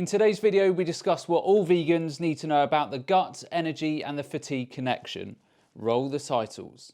In today's video, we discuss what all vegans need to know about the gut, energy, and the fatigue connection. Roll the titles.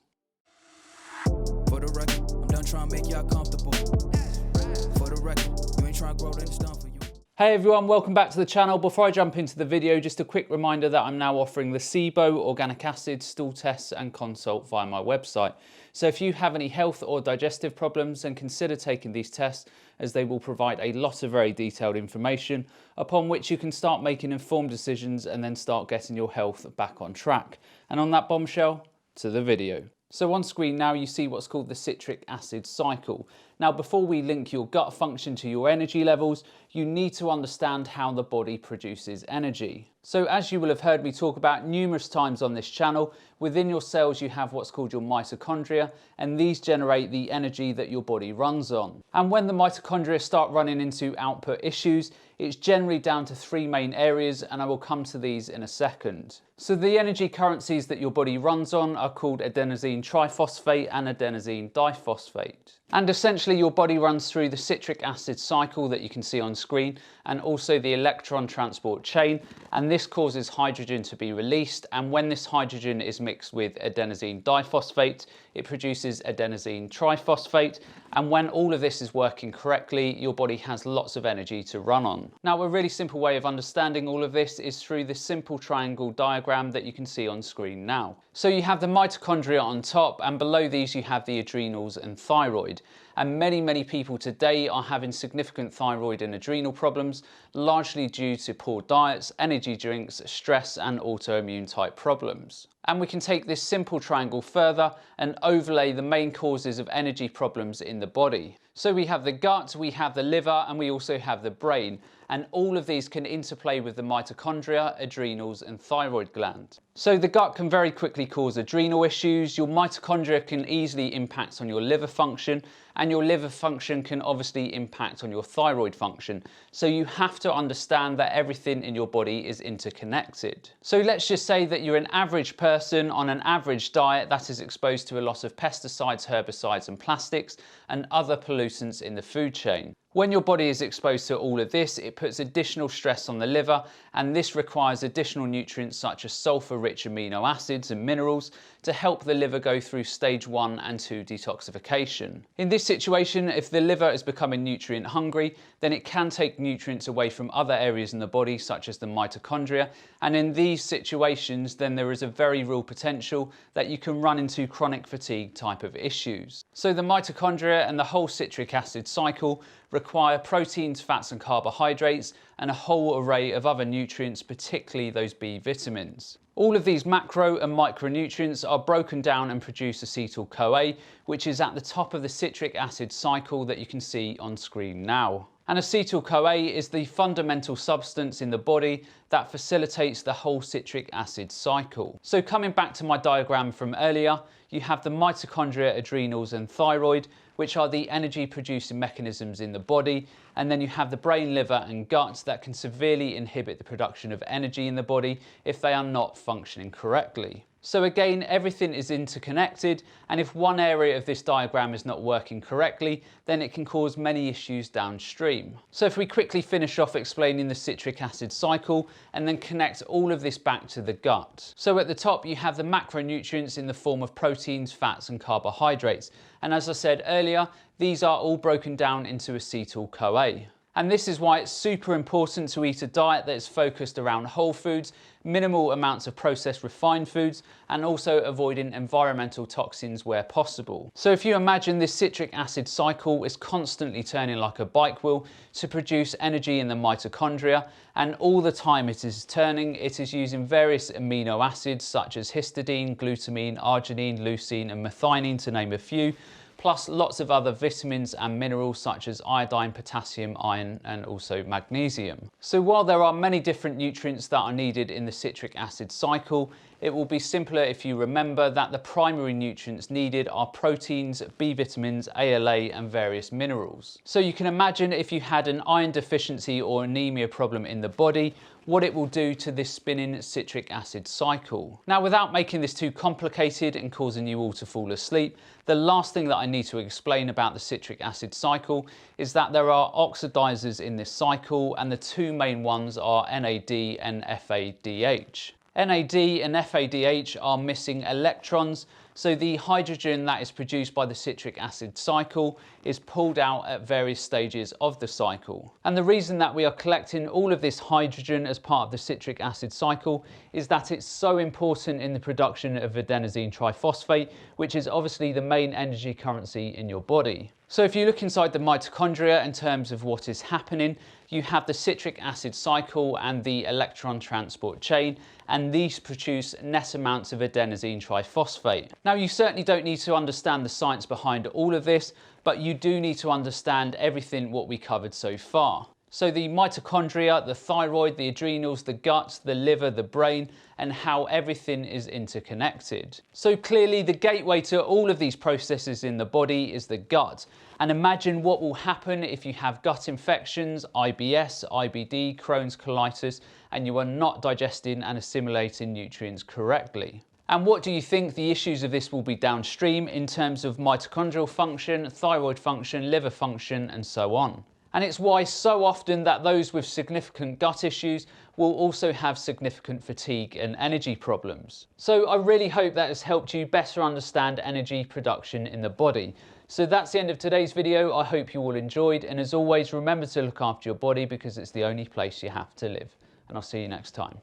For the record, I'm done trying to make y'all comfortable. For the record, you ain't trying to grow, then it's done for you. Hey everyone, welcome back to the channel. Before I jump into the video, just a quick reminder that I'm now offering the SIBO, organic acid, stool tests and consult via my website. So if you have any health or digestive problems, then consider taking these tests, as they will provide a lot of very detailed information upon which you can start making informed decisions and then start getting your health back on track. And on that bombshell, to the video. So on screen now you see what's called the citric acid cycle. Now before we link your gut function to your energy levels, you need to understand how the body produces energy. So as you will have heard me talk about numerous times on this channel, within your cells you have what's called your mitochondria, and these generate the energy that your body runs on. And when the mitochondria start running into output issues, it's generally down to three main areas, and I will come to these in a second. So the energy currencies that your body runs on are called adenosine triphosphate and adenosine diphosphate. And essentially your body runs through the citric acid cycle that you can see on screen, and also the electron transport chain, and this causes hydrogen to be released, and when this hydrogen is mixed with adenosine diphosphate, it produces adenosine triphosphate, and when all of this is working correctly, your body has lots of energy to run on. Now a really simple way of understanding all of this is through this simple triangle diagram that you can see on screen now. So you have the mitochondria on top, and below these you have the adrenals and thyroid. And many people today are having significant thyroid and adrenal problems, largely due to poor diets, energy drinks, stress and autoimmune type problems. And we can take this simple triangle further and overlay the main causes of energy problems in the body. So we have the gut, we have the liver, and we also have the brain. And all of these can interplay with the mitochondria, adrenals and thyroid gland. So the gut can very quickly cause adrenal issues, your mitochondria can easily impact on your liver function, and your liver function can obviously impact on your thyroid function. So you have to understand that everything in your body is interconnected. So let's just say that you're an average person on an average diet that is exposed to a lot of pesticides, herbicides and plastics and other pollutants in the food chain. When your body is exposed to all of this, it puts additional stress on the liver, and this requires additional nutrients such as sulfur-rich amino acids and minerals to help the liver go through stage 1 and 2 detoxification. In this situation, if the liver is becoming nutrient hungry, then it can take nutrients away from other areas in the body such as the mitochondria, and in these situations then there is a very real potential that you can run into chronic fatigue type of issues. So the mitochondria and the whole citric acid cycle require proteins, fats and carbohydrates and a whole array of other nutrients, particularly those B vitamins. All of these macro and micronutrients are broken down and produce acetyl-CoA, which is at the top of the citric acid cycle that you can see on screen now. And acetyl-CoA is the fundamental substance in the body that facilitates the whole citric acid cycle. So coming back to my diagram from earlier, you have the mitochondria, adrenals and thyroid, which are the energy producing mechanisms in the body, and then you have the brain, liver and gut that can severely inhibit the production of energy in the body if they are not functioning correctly. So again, everything is interconnected, and if one area of this diagram is not working correctly, then it can cause many issues downstream. So if we quickly finish off explaining the citric acid cycle and then connect all of this back to the gut. So at the top you have the macronutrients in the form of proteins, fats and carbohydrates. And as I said earlier, these are all broken down into acetyl-CoA. And this is why it's super important to eat a diet that is focused around whole foods, minimal amounts of processed refined foods, and also avoiding environmental toxins where possible. So if you imagine this citric acid cycle is constantly turning like a bike wheel to produce energy in the mitochondria, and all the time it is turning, it is using various amino acids such as histidine, glutamine, arginine, leucine and methionine, to name a few, plus lots of other vitamins and minerals such as iodine, potassium, iron and also magnesium. So while there are many different nutrients that are needed in the citric acid cycle, it will be simpler if you remember that the primary nutrients needed are proteins, B vitamins, ALA and various minerals. So you can imagine if you had an iron deficiency or anemia problem in the body, what it will do to this spinning citric acid cycle. Now, without making this too complicated and causing you all to fall asleep, the last thing that I need to explain about the citric acid cycle is that there are oxidizers in this cycle, and the two main ones are NAD and FADH. NAD and FADH are missing electrons, so the hydrogen that is produced by the citric acid cycle is pulled out at various stages of the cycle. And the reason that we are collecting all of this hydrogen as part of the citric acid cycle is that it's so important in the production of adenosine triphosphate, which is obviously the main energy currency in your body. So if you look inside the mitochondria in terms of what is happening, you have the citric acid cycle and the electron transport chain, and these produce net amounts of adenosine triphosphate. Now, you certainly don't need to understand the science behind all of this, but you do need to understand everything what we covered so far. So the mitochondria, the thyroid, the adrenals, the gut, the liver, the brain, and how everything is interconnected. So clearly the gateway to all of these processes in the body is the gut. And imagine what will happen if you have gut infections, IBS, IBD, Crohn's colitis, and you are not digesting and assimilating nutrients correctly. And what do you think the issues of this will be downstream in terms of mitochondrial function, thyroid function, liver function, and so on? And it's why so often that those with significant gut issues will also have significant fatigue and energy problems. So I really hope that has helped you better understand energy production in the body. So that's the end of today's video. I hope you all enjoyed, and as always, remember to look after your body because it's the only place you have to live. And I'll see you next time.